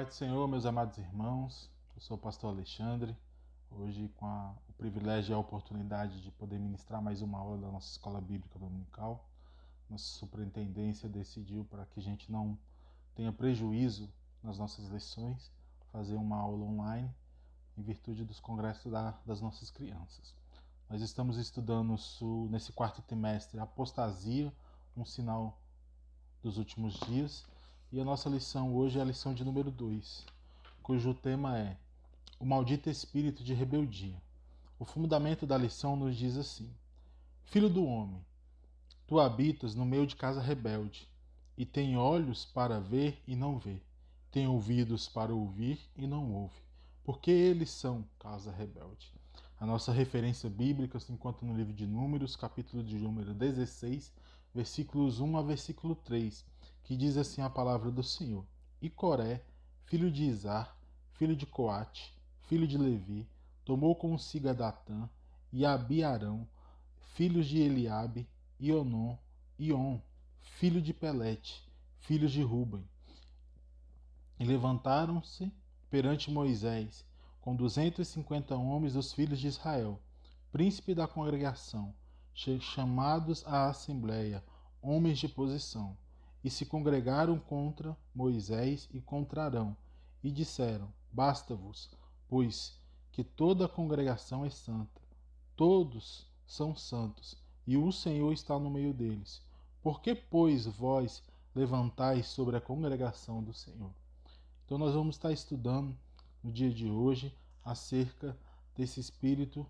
Pai do Senhor, meus amados irmãos, eu sou o pastor Alexandre, hoje com o privilégio e a oportunidade de poder ministrar mais uma aula da nossa escola bíblica dominical. Nossa superintendência decidiu, para que a gente não tenha prejuízo nas nossas lições, fazer uma aula online em virtude dos congressos das nossas crianças. Nós estamos estudando nesse quarto trimestre apostasia, um sinal dos últimos dias, e a nossa lição hoje é a lição de número 2, cujo tema é o maldito espírito de rebeldia. O fundamento da lição nos diz assim: Filho do homem, tu habitas no meio de casa rebelde, e tem olhos para ver e não vê, tem ouvidos para ouvir e não ouve, porque eles são casa rebelde. A nossa referência bíblica se encontra no livro de Números, capítulo de número 16, versículos 1 a versículo 3, que diz assim a palavra do Senhor: E Coré, filho de Izar, filho de Coate, filho de Levi, tomou consigo a Datã e Abiarão, filhos de Eliabe, e Onon, filho de Pelete, filhos de Ruben. E levantaram-se perante Moisés, com 250 homens dos filhos de Israel, príncipe da congregação, chamados à assembleia, homens de posição, e se congregaram contra Moisés e contra Arão, e disseram: Basta-vos, pois que toda a congregação é santa, todos são santos, e o Senhor está no meio deles. Por que, pois, vós levantais sobre a congregação do Senhor? Então nós vamos estar estudando no dia de hoje acerca desse espírito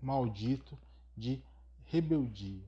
maldito de rebeldia.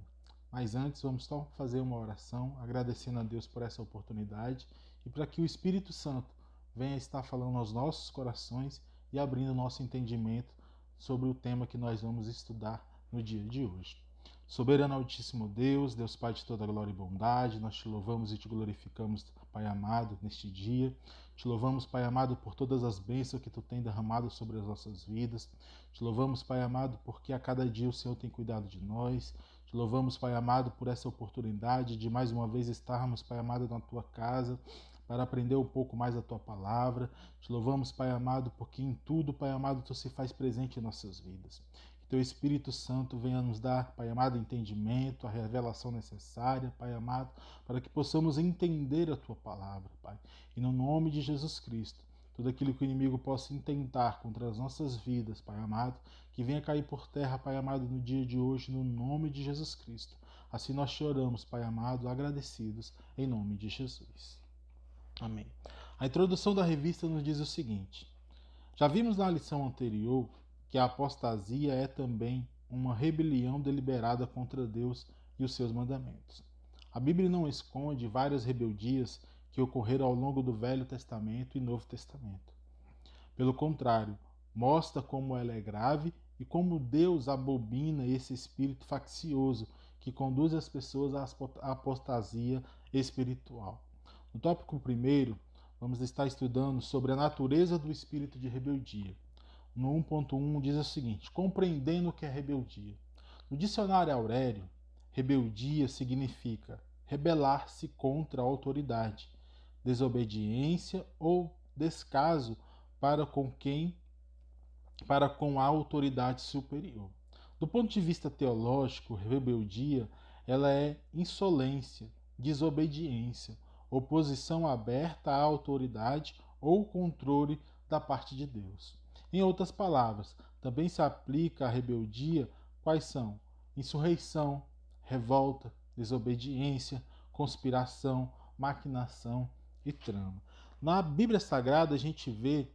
Mas antes vamos só fazer uma oração, agradecendo a Deus por essa oportunidade e para que o Espírito Santo venha estar falando aos nossos corações e abrindo nosso entendimento sobre o tema que nós vamos estudar no dia de hoje. Soberano Altíssimo Deus, Deus Pai de toda glória e bondade, nós te louvamos e te glorificamos, Pai amado, neste dia. Te louvamos, Pai amado, por todas as bênçãos que Tu tem derramado sobre as nossas vidas. Te louvamos, Pai amado, porque a cada dia o Senhor tem cuidado de nós. Te louvamos, Pai amado, por essa oportunidade de mais uma vez estarmos, Pai amado, na Tua casa, para aprender um pouco mais a Tua palavra. Te louvamos, Pai amado, porque em tudo, Pai amado, Tu se faz presente em nossas vidas. Que Teu Espírito Santo venha nos dar, Pai amado, entendimento, a revelação necessária, Pai amado, para que possamos entender a Tua palavra, Pai. E no nome de Jesus Cristo, tudo aquilo que o inimigo possa intentar contra as nossas vidas, Pai amado, que venha cair por terra, Pai amado, no dia de hoje, no nome de Jesus Cristo. Assim nós te oramos, Pai amado, agradecidos, em nome de Jesus. Amém. A introdução da revista nos diz o seguinte: já vimos na lição anterior que a apostasia é também uma rebelião deliberada contra Deus e os seus mandamentos. A Bíblia não esconde várias rebeldias que ocorreram ao longo do Velho Testamento e Novo Testamento. Pelo contrário, mostra como ela é grave e como Deus abomina esse espírito faccioso que conduz as pessoas à apostasia espiritual. No tópico primeiro, vamos estar estudando sobre a natureza do espírito de rebeldia. No 1.1 diz o seguinte: compreendendo o que é rebeldia. No dicionário Aurélio, rebeldia significa rebelar-se contra a autoridade, desobediência ou descaso para com a autoridade superior. Do ponto de vista teológico, rebeldia ela é insolência, desobediência, oposição aberta à autoridade ou controle da parte de Deus. Em outras palavras, também se aplica à rebeldia quais são insurreição, revolta, desobediência, conspiração, maquinação e trama. Na Bíblia Sagrada a gente vê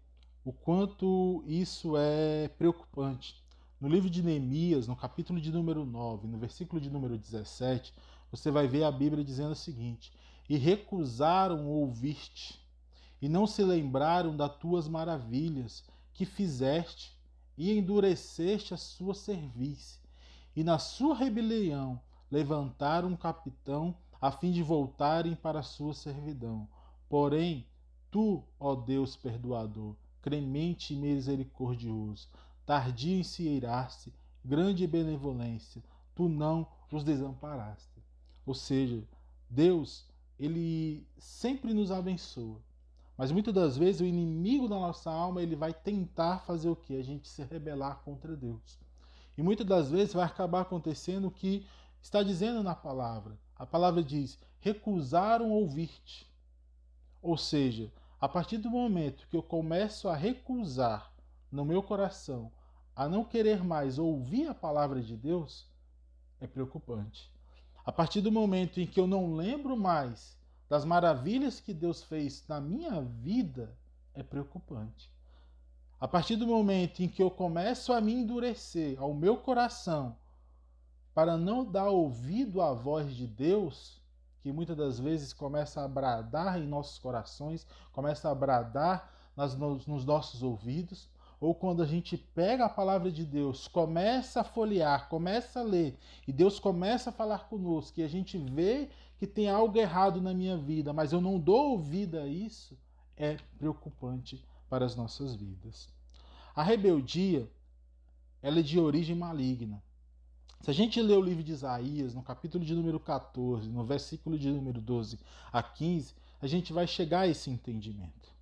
o quanto isso é preocupante. No livro de Neemias, no capítulo de número 9, no versículo de número 17, você vai ver a Bíblia dizendo o seguinte: e recusaram ouvir-te, e não se lembraram das tuas maravilhas que fizeste, e endureceste a sua cerviz. E na sua rebelião levantaram um capitão a fim de voltarem para a sua servidão. Porém, tu, ó Deus perdoador, clemente e misericordioso, tardio em se irar-se, grande benevolência, tu não os desamparaste. Ou seja, Deus, ele sempre nos abençoa, Mas muitas das vezes o inimigo da nossa alma, ele vai tentar fazer o quê? A gente se rebelar contra Deus. E muitas das vezes vai acabar acontecendo o que está dizendo na palavra. A palavra diz: recusaram ouvir-te. Ou seja, a partir do momento que eu começo a recusar no meu coração, a não querer mais ouvir a palavra de Deus, é preocupante. A partir do momento em que eu não lembro mais das maravilhas que Deus fez na minha vida, é preocupante. A partir do momento em que eu começo a me endurecer ao meu coração para não dar ouvido à voz de Deus, que muitas das vezes começa a bradar em nossos corações, começa a bradar nos nossos ouvidos, ou quando a gente pega a palavra de Deus, começa a folhear, começa a ler, e Deus começa a falar conosco, e a gente vê que tem algo errado na minha vida, mas eu não dou ouvido a isso, é preocupante para as nossas vidas. A rebeldia, ela é de origem maligna. Se a gente ler o livro de Isaías, no capítulo de número 14, no versículo de número 12 a 15, a gente vai chegar a esse entendimento.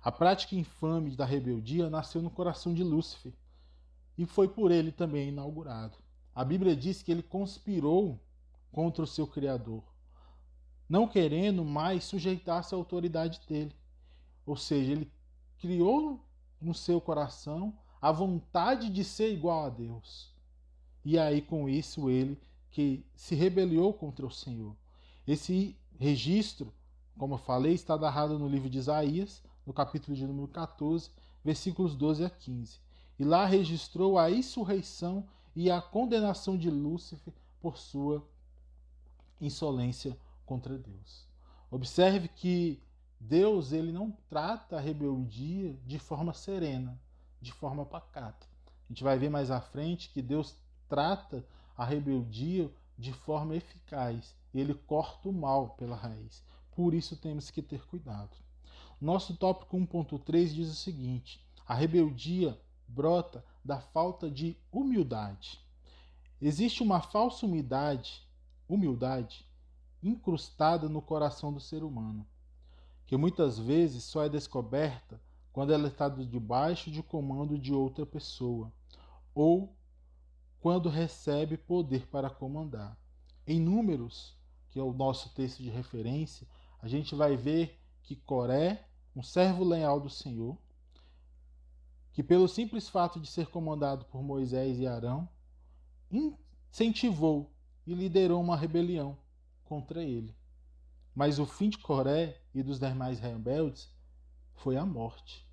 A prática infame da rebeldia nasceu no coração de Lúcifer e foi por ele também inaugurado. A Bíblia diz que ele conspirou contra o seu Criador, não querendo mais sujeitar-se à autoridade dele. Ou seja, ele criou no seu coração a vontade de ser igual a Deus. E aí, com isso, ele que se rebeliou contra o Senhor. Esse registro, como eu falei, está narrado no livro de Isaías, no capítulo de número 14, versículos 12 a 15. E lá registrou a insurreição e a condenação de Lúcifer por sua insolência contra Deus. Observe que Deus, ele não trata a rebeldia de forma serena, de forma pacata. A gente vai ver mais à frente que Deus trata a rebeldia de forma eficaz. Ele corta o mal pela raiz. Por isso temos que ter cuidado. Nosso tópico 1.3 diz o seguinte: a rebeldia brota da falta de humildade. Existe uma falsa humildade incrustada no coração do ser humano, que muitas vezes só é descoberta quando ela está debaixo de comando de outra pessoa, ou quando recebe poder para comandar. Em Números, que é o nosso texto de referência, a gente vai ver que Coré, um servo leal do Senhor, que pelo simples fato de ser comandado por Moisés e Arão, incentivou e liderou uma rebelião contra ele. Mas o fim de Coré e dos demais rebeldes foi a morte.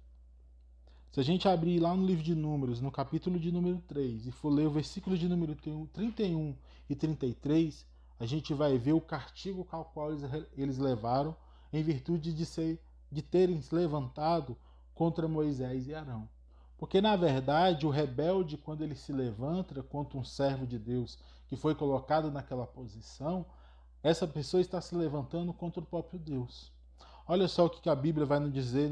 Se a gente abrir lá no livro de Números, no capítulo de número 3, e for ler o versículo de número 31 e 33, a gente vai ver o castigo ao qual eles levaram em virtude de terem se levantado contra Moisés e Arão. Porque, na verdade, o rebelde, quando ele se levanta contra um servo de Deus que foi colocado naquela posição, essa pessoa está se levantando contra o próprio Deus. Olha só o que a Bíblia vai nos dizer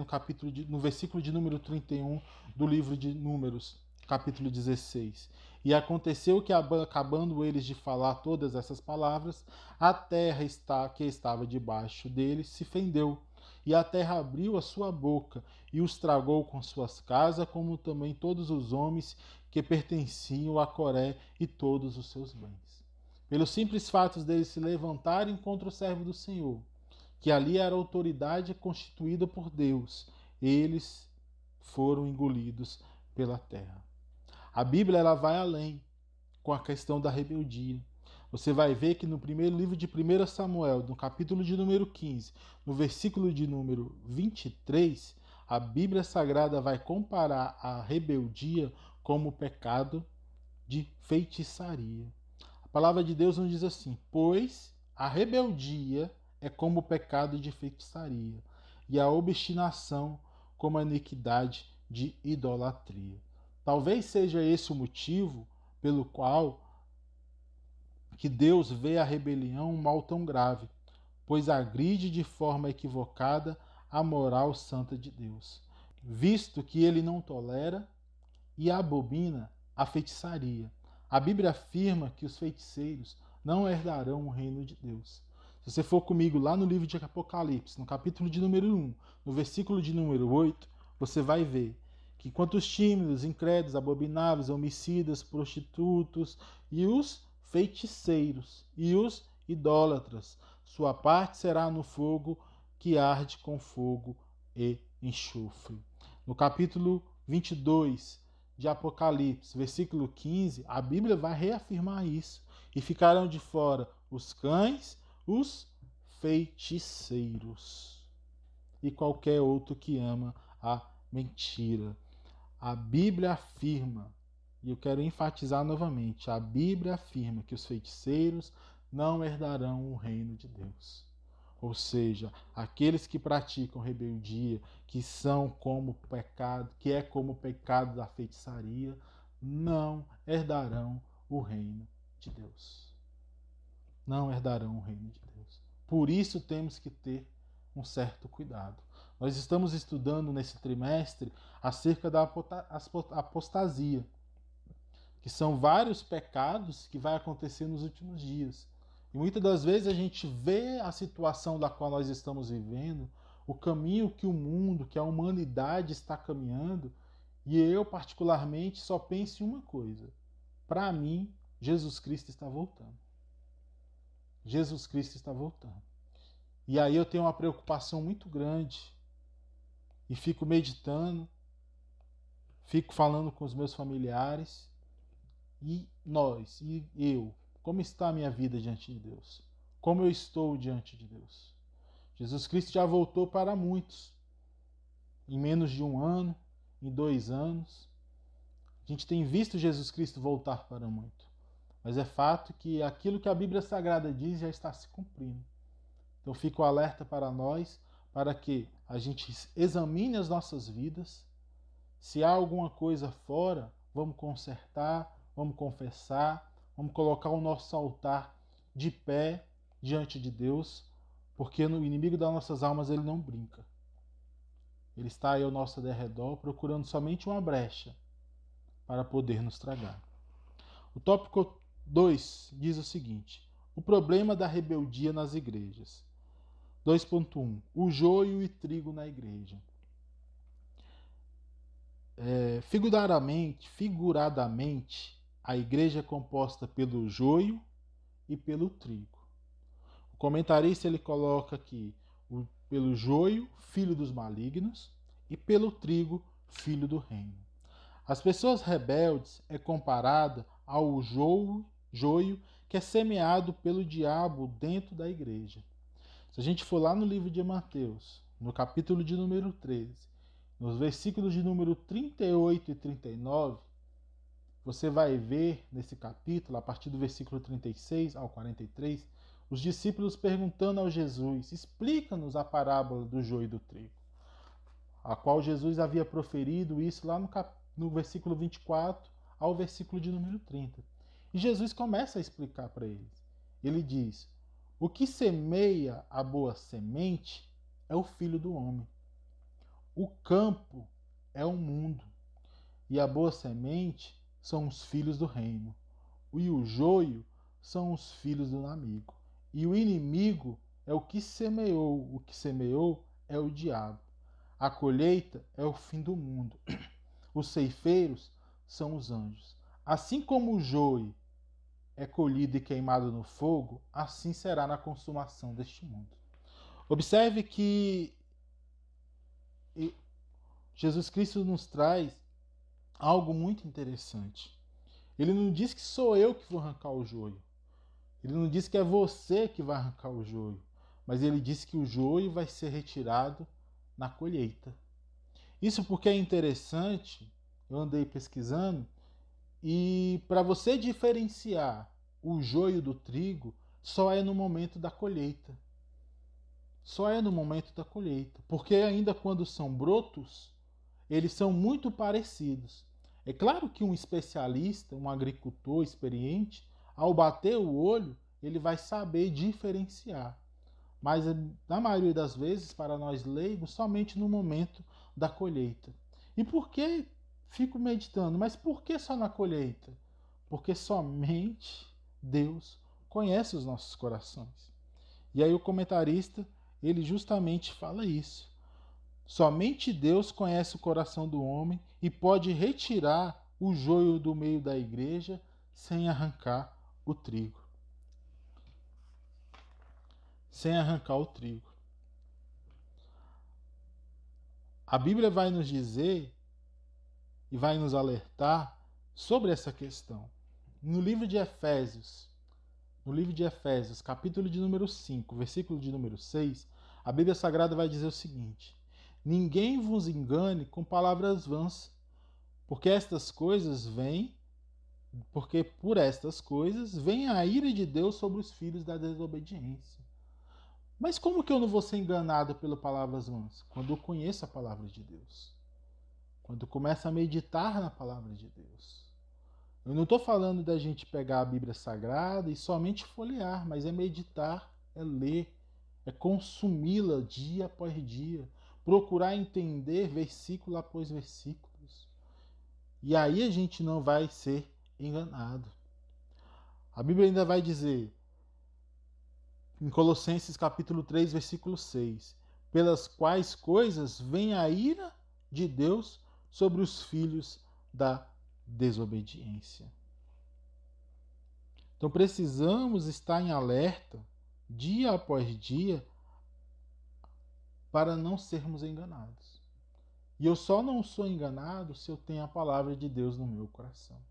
no versículo de número 31 do livro de Números, capítulo 16. E aconteceu que, acabando eles de falar todas essas palavras, a terra que estava debaixo deles se fendeu, e a terra abriu a sua boca e os tragou com suas casas, como também todos os homens que pertenciam a Coré e todos os seus bens. Pelos simples fatos deles se levantarem contra o servo do Senhor, que ali era a autoridade constituída por Deus, eles foram engolidos pela terra. A Bíblia ela vai além com a questão da rebeldia. Você vai ver que no primeiro livro de 1 Samuel, no capítulo de número 15, no versículo de número 23, a Bíblia Sagrada vai comparar a rebeldia como pecado de feitiçaria. A palavra de Deus nos diz assim: pois a rebeldia é como o pecado de feitiçaria, e a obstinação como a iniquidade de idolatria. Talvez seja esse o motivo pelo qual que Deus vê a rebelião um mal tão grave, pois agride de forma equivocada a moral santa de Deus, visto que ele não tolera e abomina a feitiçaria. A Bíblia afirma que os feiticeiros não herdarão o reino de Deus. Se você for comigo lá no livro de Apocalipse, no capítulo de número 1, no versículo de número 8, você vai ver que enquanto os tímidos, incrédulos, abomináveis, homicidas, prostitutos e os feiticeiros e os idólatras, sua parte será no fogo que arde com fogo e enxofre. No capítulo 22 de Apocalipse, versículo 15, a Bíblia vai reafirmar isso. E ficarão de fora os cães, os feiticeiros e qualquer outro que ama a mentira. A Bíblia afirma, e eu quero enfatizar novamente, a Bíblia afirma que os feiticeiros não herdarão o reino de Deus. Ou seja, aqueles que praticam rebeldia, que são como pecado, que é como o pecado da feitiçaria, não herdarão o reino de Deus. Não herdarão o reino de Deus. Por isso temos que ter um certo cuidado. Nós estamos estudando nesse trimestre acerca da apostasia, que são vários pecados que vai acontecer nos últimos dias. E muitas das vezes a gente vê a situação da qual nós estamos vivendo, o caminho que o mundo, que a humanidade está caminhando, e eu particularmente só penso em uma coisa. Para mim, Jesus Cristo está voltando. Jesus Cristo está voltando. E aí eu tenho uma preocupação muito grande e fico meditando, fico falando com os meus familiares e nós, e eu, como está a minha vida diante de Deus? Como eu estou diante de Deus? Jesus Cristo já voltou para muitos, em menos de 1 ano, em 2 anos. A gente tem visto Jesus Cristo voltar para muito, mas é fato que aquilo que a Bíblia Sagrada diz já está se cumprindo. Então fico alerta para nós, para que a gente examine as nossas vidas. Se há alguma coisa fora, vamos consertar, vamos confessar, vamos colocar o nosso altar de pé diante de Deus, porque o inimigo das nossas almas ele não brinca. Ele está aí ao nosso derredor procurando somente uma brecha para poder nos tragar. O tópico 2 diz o seguinte: o problema da rebeldia nas igrejas. 2.1. O joio e trigo na igreja. Figuradamente, a igreja é composta pelo joio e pelo trigo. O comentarista ele coloca aqui pelo joio, filho dos malignos, e pelo trigo, filho do reino. As pessoas rebeldes é comparada ao joio que é semeado pelo diabo dentro da igreja. Se a gente for lá no livro de Mateus, no capítulo de número 13, nos versículos de número 38 e 39, você vai ver nesse capítulo, a partir do versículo 36 ao 43, os discípulos perguntando ao Jesus: explica-nos a parábola do joio e do trigo, a qual Jesus havia proferido isso lá no versículo 24 ao versículo de número 30. E Jesus começa a explicar para eles. Ele diz: o que semeia a boa semente é o Filho do Homem. O campo é o mundo, e a boa semente são os filhos do reino. E o joio são os filhos do inimigo. E o inimigo é o que semeou é o diabo. A colheita é o fim do mundo. Os ceifeiros são os anjos. Assim como o joio é colhido e queimado no fogo, assim será na consumação deste mundo. Observe que Jesus Cristo nos traz algo muito interessante. Ele não diz que sou eu que vou arrancar o joio. Ele não diz que é você que vai arrancar o joio. Mas ele diz que o joio vai ser retirado na colheita. Isso porque é interessante, eu andei pesquisando, e para você diferenciar o joio do trigo, só é no momento da colheita. Só é no momento da colheita. Porque ainda quando são brotos, eles são muito parecidos. É claro que um especialista, um agricultor experiente, ao bater o olho, ele vai saber diferenciar. Mas, na maioria das vezes, para nós leigos, somente no momento da colheita. E por que fico meditando? Mas por que só na colheita? Porque somente Deus conhece os nossos corações. E aí o comentarista, ele justamente fala isso. Somente Deus conhece o coração do homem e pode retirar o joio do meio da igreja sem arrancar o trigo. Sem arrancar o trigo. A Bíblia vai nos dizer e vai nos alertar sobre essa questão. No livro de Efésios, capítulo de número 5, versículo de número 6, a Bíblia Sagrada vai dizer o seguinte: ninguém vos engane com palavras vãs, porque por estas coisas vem a ira de Deus sobre os filhos da desobediência. Mas como que eu não vou ser enganado pelas palavras vãs? Quando eu conheço a palavra de Deus. Quando começa a meditar na palavra de Deus. Eu não estou falando da gente pegar a Bíblia Sagrada e somente folhear, mas é meditar, é ler, é consumi-la dia após dia, procurar entender versículo após versículos. E aí a gente não vai ser enganado. A Bíblia ainda vai dizer, em Colossenses capítulo 3, versículo 6, pelas quais coisas vem a ira de Deus sobre os filhos da desobediência. Então precisamos estar em alerta, dia após dia, para não sermos enganados. E eu só não sou enganado se eu tenho a palavra de Deus no meu coração.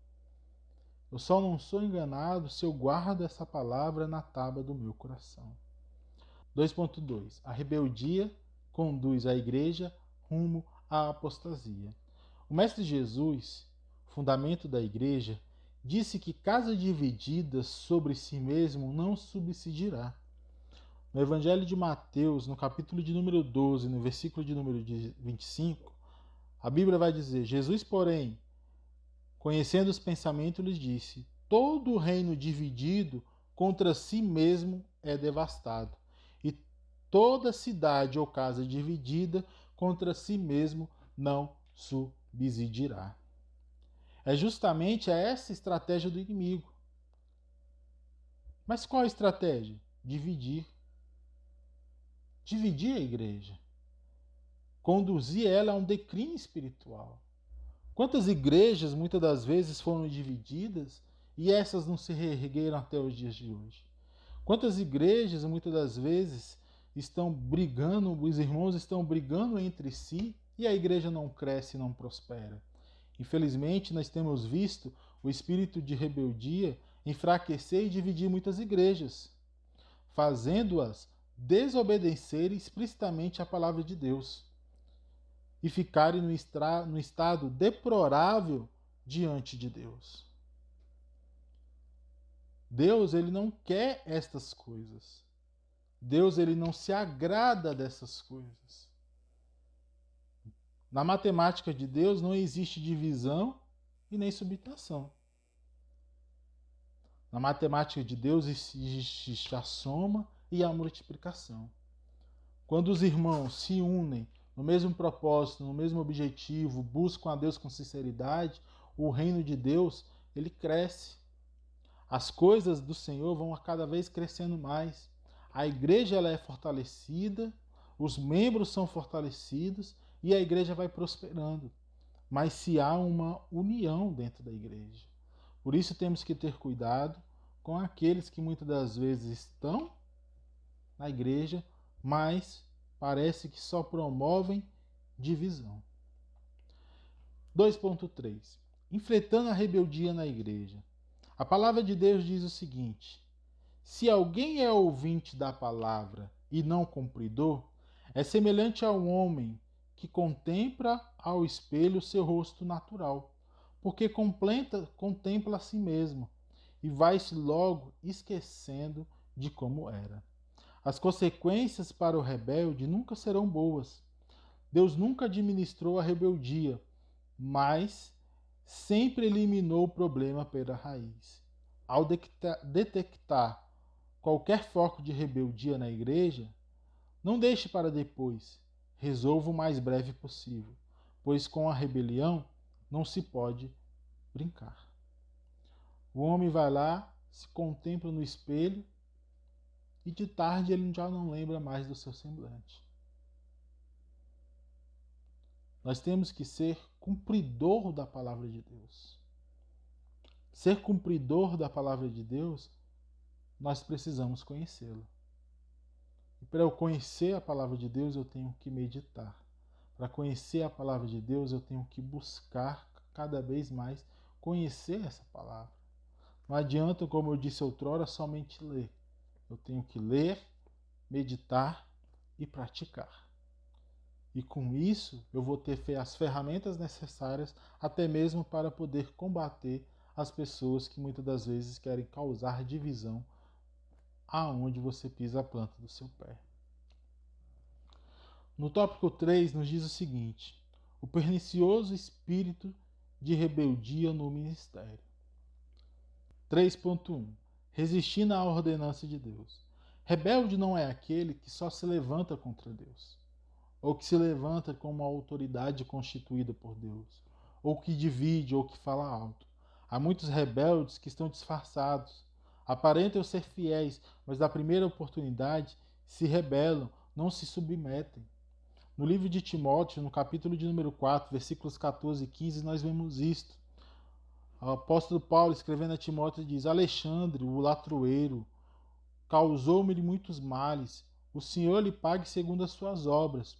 Eu só não sou enganado se eu guardo essa palavra na tábua do meu coração. 2.2. A rebeldia conduz a igreja rumo à apostasia. O Mestre Jesus, fundamento da igreja, disse que casa dividida sobre si mesmo não subsistirá. No Evangelho de Mateus, no capítulo de número 12, no versículo de número 25, a Bíblia vai dizer: Jesus, porém, conhecendo os pensamentos, lhes disse: todo reino dividido contra si mesmo é devastado, e toda cidade ou casa dividida contra si mesmo não subsistirá. É justamente essa estratégia do inimigo. Mas qual a estratégia? Dividir. Dividir a igreja. Conduzir ela a um declínio espiritual. Quantas igrejas muitas das vezes foram divididas e essas não se reergueram até os dias de hoje? Quantas igrejas muitas das vezes estão brigando, os irmãos estão brigando entre si e a igreja não cresce e não prospera? Infelizmente, nós temos visto o espírito de rebeldia enfraquecer e dividir muitas igrejas, fazendo-as desobedecer explicitamente a palavra de Deus e ficarem no estado deplorável diante de Deus. Deus, ele não quer estas coisas. Deus, ele não se agrada dessas coisas. Na matemática de Deus não existe divisão e nem subtração. Na matemática de Deus existe a soma e a multiplicação. Quando os irmãos se unem no mesmo propósito, no mesmo objetivo, buscam a Deus com sinceridade, o reino de Deus, ele cresce. As coisas do Senhor vão a cada vez crescendo mais. A igreja ela é fortalecida, os membros são fortalecidos e a igreja vai prosperando. Mas se há uma união dentro da igreja. Por isso temos que ter cuidado com aqueles que muitas das vezes estão na igreja, mas parece que só promovem divisão. 2.3. Enfrentando a rebeldia na igreja. A palavra de Deus diz o seguinte: se alguém é ouvinte da palavra e não cumpridor, é semelhante a um homem que contempla ao espelho seu rosto natural, porque contempla a si mesmo e vai-se logo esquecendo de como era. As consequências para o rebelde nunca serão boas. Deus nunca administrou a rebeldia, mas sempre eliminou o problema pela raiz. Ao detectar qualquer foco de rebeldia na igreja, não deixe para depois, resolva o mais breve possível, pois com a rebelião não se pode brincar. O homem vai lá, se contempla no espelho e de tarde ele já não lembra mais do seu semblante. Nós temos que ser cumpridor da palavra de Deus. Ser cumpridor da palavra de Deus, nós precisamos conhecê-la. E para eu conhecer a palavra de Deus, eu tenho que meditar. Para conhecer a palavra de Deus, eu tenho que buscar cada vez mais conhecer essa palavra. Não adianta, como eu disse outrora, somente ler. Eu tenho que ler, meditar e praticar. E com isso, eu vou ter as ferramentas necessárias até mesmo para poder combater as pessoas que muitas das vezes querem causar divisão aonde você pisa a planta do seu pé. No tópico 3 nos diz o seguinte: o pernicioso espírito de rebeldia no ministério. 3.1 Resistindo à ordenança de Deus. Rebelde não é aquele que só se levanta contra Deus, ou que se levanta com uma autoridade constituída por Deus, ou que divide, ou que fala alto. Há muitos rebeldes que estão disfarçados, aparentam ser fiéis, mas da primeira oportunidade se rebelam, não se submetem. No livro de Timóteo, no capítulo de número 4, versículos 14 e 15, nós vemos isto. O apóstolo Paulo, escrevendo a Timóteo, diz: Alexandre, o latroeiro, causou-me muitos males. O Senhor lhe pague segundo as suas obras.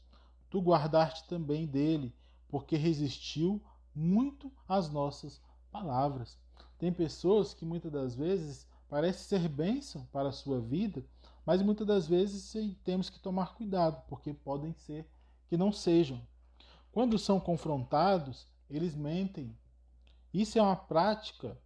Tu guardaste também dele, porque resistiu muito às nossas palavras. Tem pessoas que muitas das vezes parecem ser bênção para a sua vida, mas muitas das vezes temos que tomar cuidado, porque podem ser que não sejam. Quando são confrontados, eles mentem. Isso é uma prática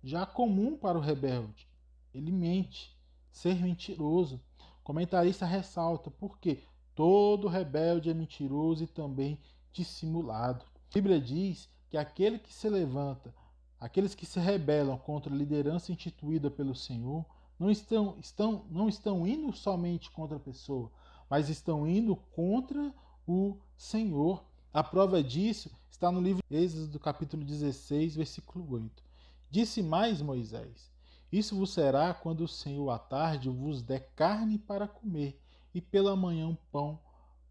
já comum para o rebelde. Ele mente, ser mentiroso. O comentarista ressalta, porque todo rebelde é mentiroso e também dissimulado. A Bíblia diz que aquele que se levanta, aqueles que se rebelam contra a liderança instituída pelo Senhor, não estão indo somente contra a pessoa, mas estão indo contra o Senhor. A prova disso está no livro de Êxodo, capítulo 16, versículo 8. Disse mais Moisés: Isso vos será quando o Senhor à tarde vos der carne para comer, e pela manhã pão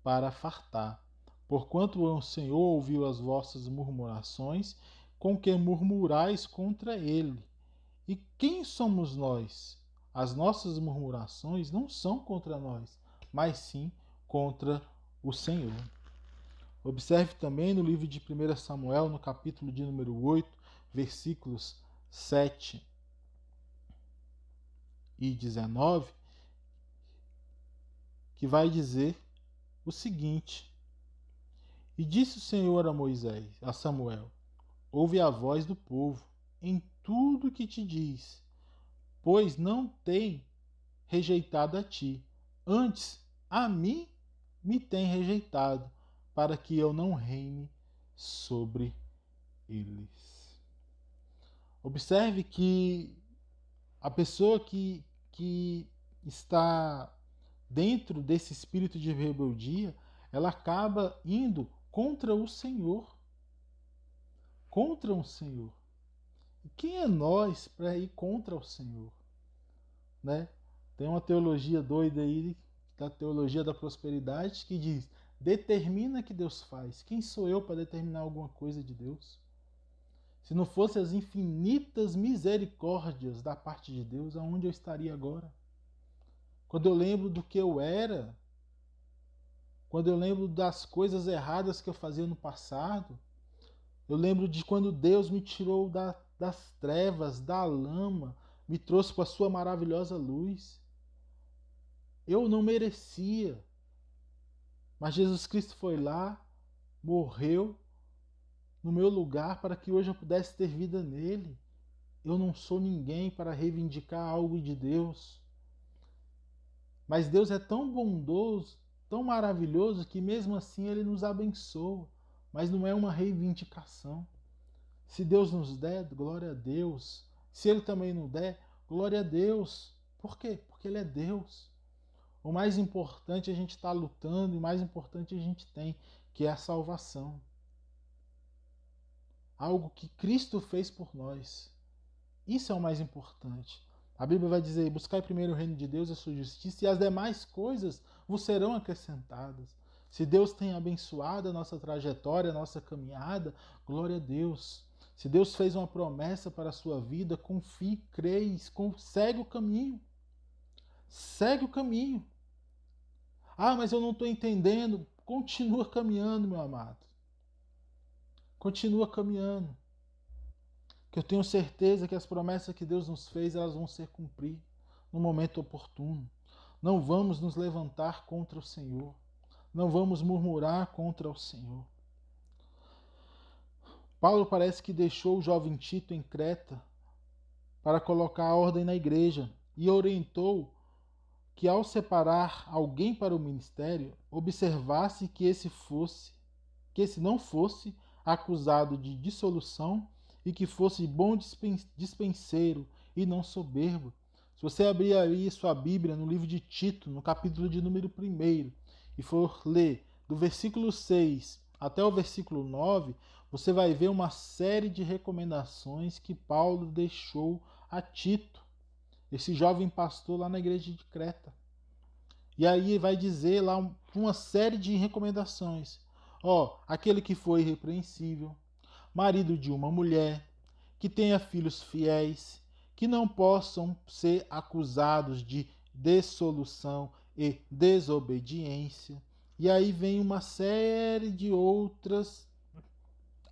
para fartar. Porquanto o Senhor ouviu as vossas murmurações, com que murmurais contra ele. E quem somos nós? As nossas murmurações não são contra nós, mas sim contra o Senhor. Observe também no livro de 1 Samuel, no capítulo de número 8, versículos 7 e 19, que vai dizer o seguinte: E disse o Senhor a Moisés, a Samuel: Ouve a voz do povo em tudo que te diz, pois não tem rejeitado a ti, antes a mim me tem rejeitado, para que eu não reine sobre eles. Observe que a pessoa que está dentro desse espírito de rebeldia, ela acaba indo contra o Senhor. Contra o Senhor. E quem é nós para ir contra o Senhor? Né? Tem uma teologia doida aí, da teologia da prosperidade, que diz: determina que Deus faz. Quem sou eu para determinar alguma coisa de Deus? Se não fossem as infinitas misericórdias da parte de Deus, aonde eu estaria agora? Quando eu lembro do que eu era, quando eu lembro das coisas erradas que eu fazia no passado, eu lembro de quando Deus me tirou das trevas, da lama, me trouxe para a sua maravilhosa luz. Eu não merecia, mas Jesus Cristo foi lá, morreu no meu lugar para que hoje eu pudesse ter vida nele. Eu não sou ninguém para reivindicar algo de Deus. Mas Deus é tão bondoso, tão maravilhoso, que mesmo assim Ele nos abençoa. Mas não é uma reivindicação. Se Deus nos der, glória a Deus. Se Ele também não der, glória a Deus. Por quê? Porque Ele é Deus. O mais importante a gente está lutando, e o mais importante a gente tem, que é a salvação. Algo que Cristo fez por nós. Isso é o mais importante. A Bíblia vai dizer: buscai primeiro o reino de Deus e a sua justiça, e as demais coisas vos serão acrescentadas. Se Deus tem abençoado a nossa trajetória, a nossa caminhada, glória a Deus. Se Deus fez uma promessa para a sua vida, confie, creia, segue o caminho. Segue o caminho. Ah, mas eu não estou entendendo. Continua caminhando, meu amado. Continua caminhando. Que eu tenho certeza que as promessas que Deus nos fez, elas vão ser cumpridas no momento oportuno. Não vamos nos levantar contra o Senhor. Não vamos murmurar contra o Senhor. Paulo parece que deixou o jovem Tito em Creta para colocar a ordem na igreja e orientou que ao separar alguém para o ministério, observasse que esse não fosse acusado de dissolução e que fosse bom dispenseiro e não soberbo. Se você abrir aí sua Bíblia no livro de Tito, no capítulo de número 1, e for ler do versículo 6 até o versículo 9, você vai ver uma série de recomendações que Paulo deixou a Tito, esse jovem pastor lá na igreja de Creta. E aí vai dizer lá uma série de recomendações. Aquele que foi irrepreensível, marido de uma mulher, que tenha filhos fiéis, que não possam ser acusados de dissolução e desobediência. E aí vem uma série de outros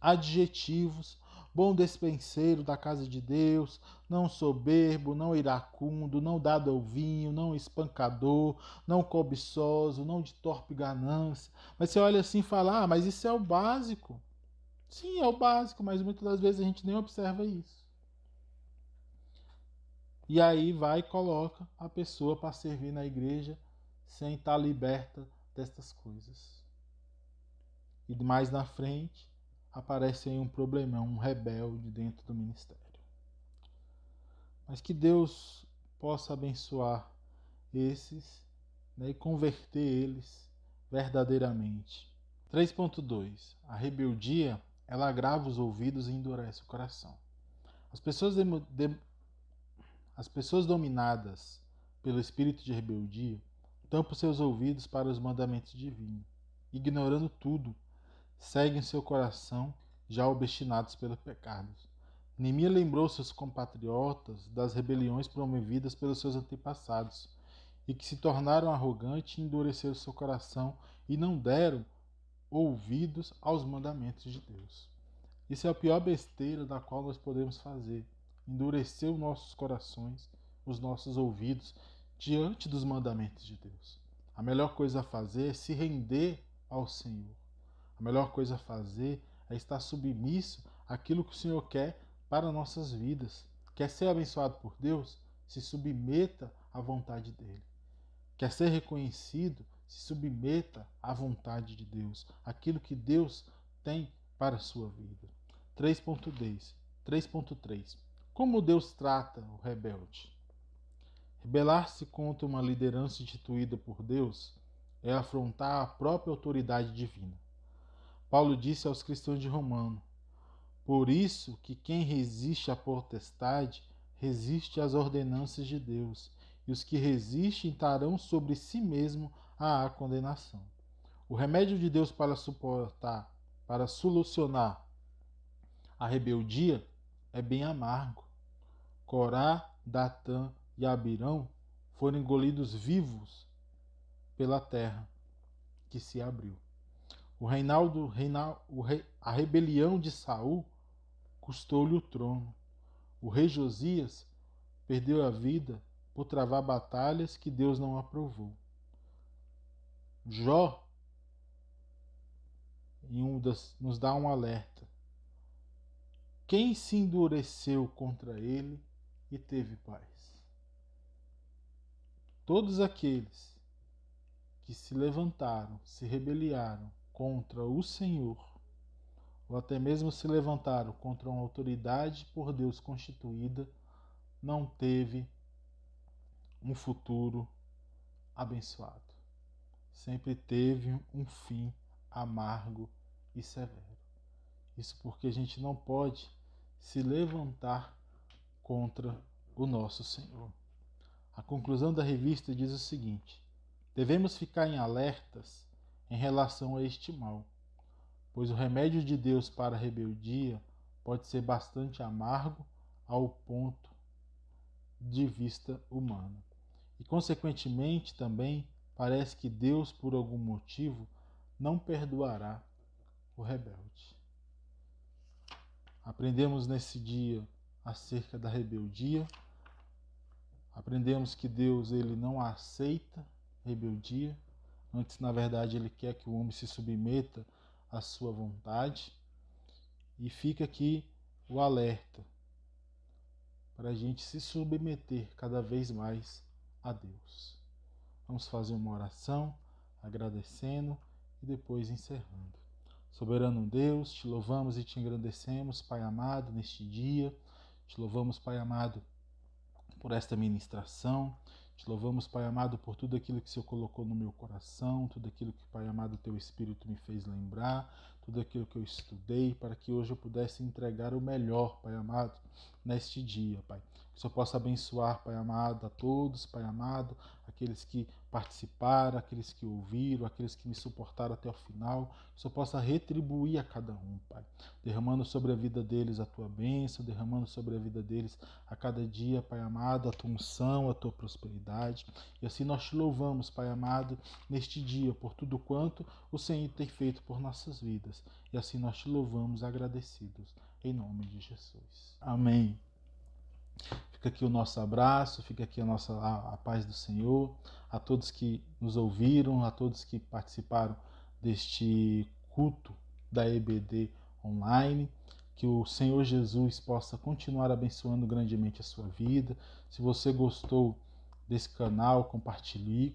adjetivos: bom despenseiro da casa de Deus, não soberbo, não iracundo, não dado ao vinho, não espancador, não cobiçoso, não de torpe ganância. Mas você olha assim e fala: mas isso é o básico. Sim, é o básico, mas muitas das vezes a gente nem observa isso. E aí vai e coloca a pessoa para servir na igreja sem estar liberta destas coisas. E mais na frente aparece aí um problemão, um rebelde dentro do ministério. Mas que Deus possa abençoar esses, né, e converter eles verdadeiramente. 3.2. A rebeldia, ela agrava os ouvidos e endurece o coração. As pessoas dominadas pelo espírito de rebeldia tampam seus ouvidos para os mandamentos divinos, ignorando tudo, seguem seu coração já obstinados pelos pecados. Neemias lembrou seus compatriotas das rebeliões promovidas pelos seus antepassados, e que se tornaram arrogantes e endureceram seu coração e não deram ouvidos aos mandamentos de Deus. Isso é a pior besteira da qual nós podemos fazer: endurecer os nossos corações, os nossos ouvidos diante dos mandamentos de Deus. A melhor coisa a fazer é se render ao Senhor. A melhor coisa a fazer é estar submisso àquilo que o Senhor quer para nossas vidas. Quer ser abençoado por Deus? Se submeta à vontade dele. Quer ser reconhecido? Se submeta à vontade de Deus. Aquilo que Deus tem para a sua vida. 3.3. Como Deus trata o rebelde? Rebelar-se contra uma liderança instituída por Deus é afrontar a própria autoridade divina. Paulo disse aos cristãos de Romano: por isso que quem resiste à potestade resiste às ordenanças de Deus, e os que resistem estarão sobre si mesmo a condenação. O remédio de Deus para solucionar a rebeldia é bem amargo. Corá, Datã e Abirão foram engolidos vivos pela terra que se abriu. A rebelião de Saul custou-lhe o trono. O rei Josias perdeu a vida por travar batalhas que Deus não aprovou. Jó nos dá um alerta: quem se endureceu contra ele e teve paz? Todos aqueles que se levantaram, se rebelaram contra o Senhor, ou até mesmo se levantaram contra uma autoridade por Deus constituída, não teve um futuro abençoado. Sempre teve um fim amargo e severo. Isso porque a gente não pode se levantar contra o nosso Senhor. A conclusão da revista diz o seguinte: devemos ficar em alertas em relação a este mal, pois o remédio de Deus para a rebeldia pode ser bastante amargo ao ponto de vista humano. E, consequentemente, também parece que Deus, por algum motivo, não perdoará o rebelde. Aprendemos nesse dia acerca da rebeldia. Aprendemos que Deus ele não aceita rebeldia. Antes, na verdade, ele quer que o homem se submeta à sua vontade. E fica aqui o alerta para a gente se submeter cada vez mais a Deus. Vamos fazer uma oração agradecendo e depois encerrando. Soberano Deus, te louvamos e te engrandecemos, Pai amado, neste dia. Te louvamos, Pai amado, por esta ministração. Te louvamos, Pai amado, por tudo aquilo que o Senhor colocou no meu coração, tudo aquilo que, Pai amado, teu Espírito me fez lembrar, tudo aquilo que eu estudei, para que hoje eu pudesse entregar o melhor, Pai amado, neste dia, Pai. Que o Senhor possa abençoar, Pai amado, a todos, Pai amado, aqueles que participaram, aqueles que ouviram, aqueles que me suportaram até o final. Que o Senhor possa retribuir a cada um, Pai, derramando sobre a vida deles a tua bênção, derramando sobre a vida deles a cada dia, Pai amado, a tua unção, a tua prosperidade. E assim nós te louvamos, Pai amado, neste dia, por tudo quanto o Senhor tem feito por nossas vidas. E assim nós te louvamos agradecidos, em nome de Jesus. Amém. Fica aqui o nosso abraço, fica aqui a paz do Senhor, a todos que nos ouviram, a todos que participaram deste culto da EBD online. Que o Senhor Jesus possa continuar abençoando grandemente a sua vida. Se você gostou desse canal, compartilhe,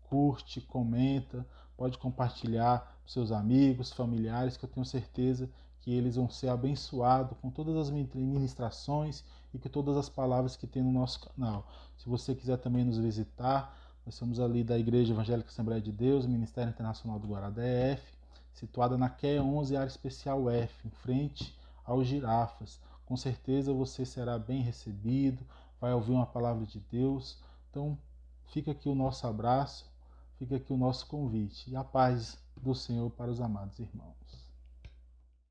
curte, comenta, pode compartilhar com seus amigos, familiares, que eu tenho certeza que eles vão ser abençoados com todas as ministrações e com todas as palavras que tem no nosso canal. Se você quiser também nos visitar, nós somos ali da Igreja Evangélica Assembleia de Deus, Ministério Internacional do Guará DF, situada na QE 11, área especial F, em frente aos Girafas. Com certeza você será bem recebido, vai ouvir uma palavra de Deus. Então, fica aqui o nosso abraço, fica aqui o nosso convite. E a paz do Senhor para os amados irmãos.